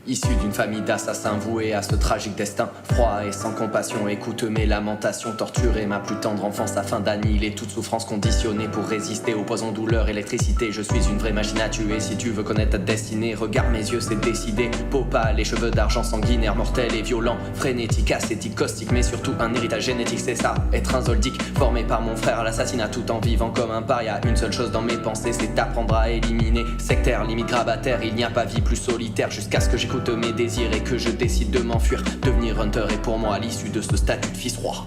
Issu d'une famille d'assassins voués à ce tragique destin, froid et sans compassion, écoute mes lamentations, torturer ma plus tendre enfance afin d'annihiler toute souffrance conditionnée pour résister au poison, douleur, électricité. Je suis une vraie machine à tuer, si tu veux connaître ta destinée, regarde mes yeux, c'est décidé. Peau pâle, les cheveux d'argent sanguinaire, mortel et violent, frénétique, ascétique, caustique, mais surtout un héritage génétique, c'est ça, être un zoldyck, formé par mon frère à l'assassinat tout en vivant comme un paria. Une seule chose dans mes pensées, c'est d'apprendre à éliminer, sectaire, limite grabataire, il n'y a pas vie plus solitaire, jusqu'à ce que j'écoute mes désirs et que je décide de m'enfuir. Devenir hunter est pour moi à l'issue de ce statut de fils roi.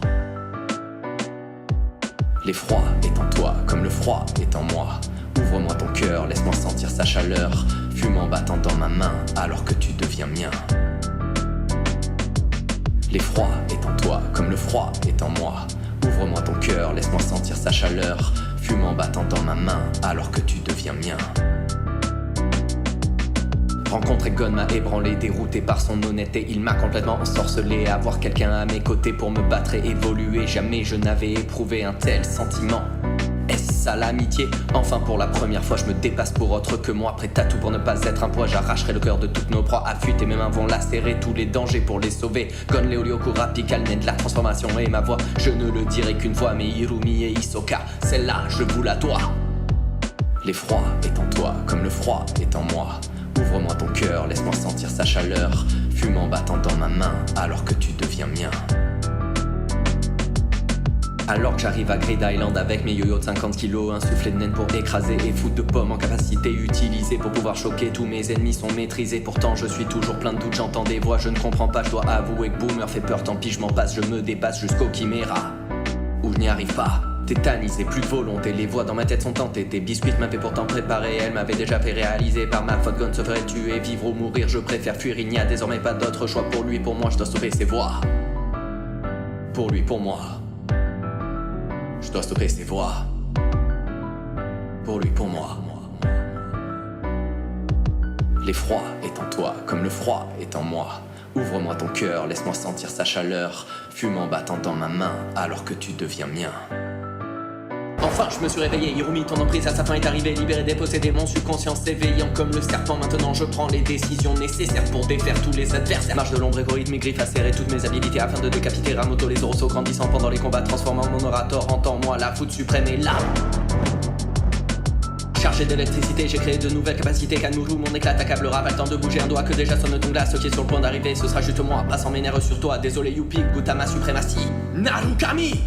L'effroi est en toi, comme le froid est en moi. Ouvre-moi ton cœur, laisse-moi sentir sa chaleur. Fume en battant dans ma main, alors que tu deviens mien. L'effroi est en toi, comme le froid est en moi. Ouvre-moi ton cœur, laisse-moi sentir sa chaleur. Fume en battant dans ma main, alors que tu deviens mien. Rencontre Egon m'a ébranlé, dérouté par son honnêteté. Il m'a complètement ensorcelé. Avoir quelqu'un à mes côtés pour me battre et évoluer. Jamais je n'avais éprouvé un tel sentiment. Est-ce ça l'amitié? Enfin pour la première fois je me dépasse pour autre que moi. Prêt à tout pour ne pas être un poids. J'arracherai le cœur de toutes nos proies. Affûter mes mains vont lacérer tous les dangers pour les sauver. Gon Léolio Kurapika, le nez de la transformation et ma voix. Je ne le dirai qu'une fois, mais Hirumi et Hisoka, celle-là je vous la dois. L'effroi est en toi, comme le froid est en moi. Ouvre-moi ton cœur, laisse-moi sentir sa chaleur. Fume en battant dans ma main, alors que tu deviens mien. Alors que j'arrive à Grid Island avec mes yo-yo de 50 kilos, un soufflet de naine pour écraser et foutre de pommes en capacité utilisée pour pouvoir choquer. Tous mes ennemis sont maîtrisés, pourtant je suis toujours plein de doutes. J'entends des voix, je ne comprends pas, je dois avouer que Boomer fait peur. Tant pis, je m'en passe, je me dépasse jusqu'au Chimera, où je n'y arrive pas. Tétanisé, plus de volonté, les voix dans ma tête sont tentées. Des biscuits m'avaient pourtant préparé, elle m'avait déjà fait réaliser. Par ma faute, Gon se ferait tuer, vivre ou mourir, je préfère fuir. Il n'y a désormais pas d'autre choix pour lui, pour moi, je dois stopper ses voix. Pour lui, pour moi, je dois stopper ses voix. Pour lui, pour moi. L'effroi est en toi, comme le froid est en moi. Ouvre-moi ton cœur, laisse-moi sentir sa chaleur. Fume en battant dans ma main, alors que tu deviens mien. Enfin je me suis réveillé, Hirumi, ton emprise à sa fin est arrivée. Libéré, dépossédé, mon subconscient s'éveillant comme le serpent. Maintenant je prends les décisions nécessaires pour défaire tous les adversaires. Marche de l'ombre égoïde, mes griffes acérées, toutes mes habilités afin de décapiter Ramoto, les orossos grandissant pendant les combats, transformant mon orator. Entends-moi, la foudre suprême est là. Chargé d'électricité, j'ai créé de nouvelles capacités. Kanuru, mon éclat t'accablera, pas le temps de bouger un doigt que déjà sonne ton glace. Ce qui est sur le point d'arriver, ce sera juste moi, passant mes nerfs sur toi. Désolé Youpi, goûte à ma suprématie. Narukami,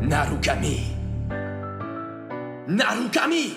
Narukami, Narukami.